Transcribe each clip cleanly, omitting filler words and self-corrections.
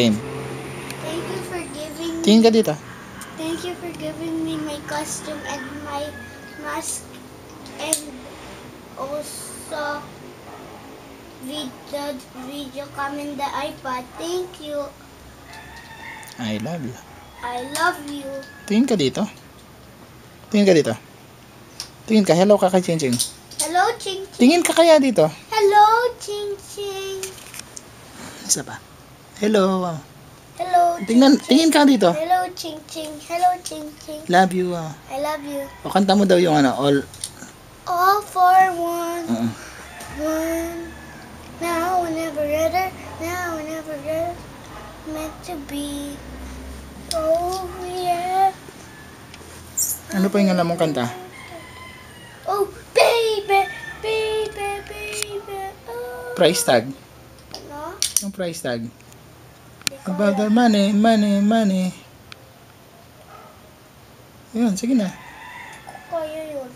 Game. Thank you for giving Tingin ka dito. Thank you for giving me my costume and my mask and also video cam in the iPad. Thank you. I love you. I love you. Tingin ka dito. Tingin ka dito. Tingin ka. Hello ka kay Ching Ching. Hello, Ching Ching. Tingin ka kaya dito. Hello, Ching Ching. Isa pa. Hello. Hello, Tingin ka dito. Hello, Ching Ching. Hello, Ching Ching. Love you. I love you. O kanta mo daw yung all. All for one. Uh-uh. One. Now and never other. Now and never other. Meant to be. Oh, yeah. Ano pa yung alam mong kanta? Oh, baby, baby, baby. Oh. Price tag. Ano? Yung price tag. About the money, money, money. Yun, sige na. Kaya yun.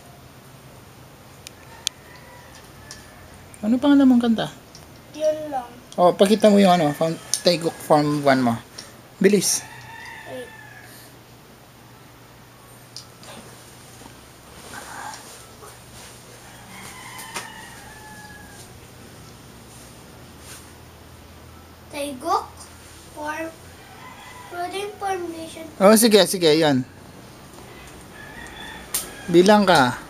Ano pang alam mong kanta? Yun lang. O, pakita mo yung Taeguk Form 1 mo. Bilis. Wait. Taeguk for protein formation. O, sige, yan. Bilang ka.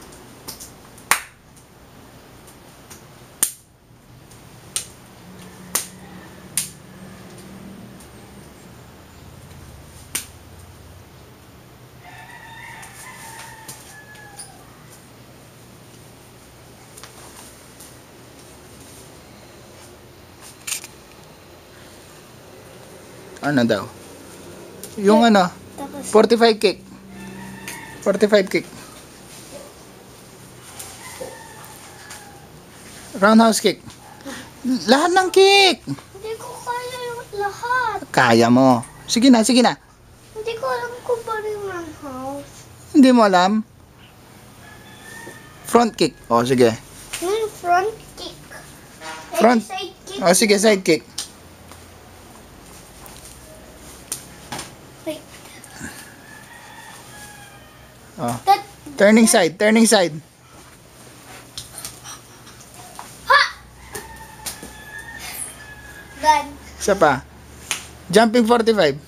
Ano daw? Yung Tapos 45 kick. 45 kick. Roundhouse kick. Lahat ng kick. hindi ko kaya yung lahat. Kaya mo. Sige na, sige na. Hindi ko alam kung paano yung roundhouse. Hindi mo alam? Front kick. O, sige. Yung front kick. Front. Side kick. O, sige, side kick. Wait. O. That, Turning side, turning side. ha! Gan. Isa pa. Jumping 45.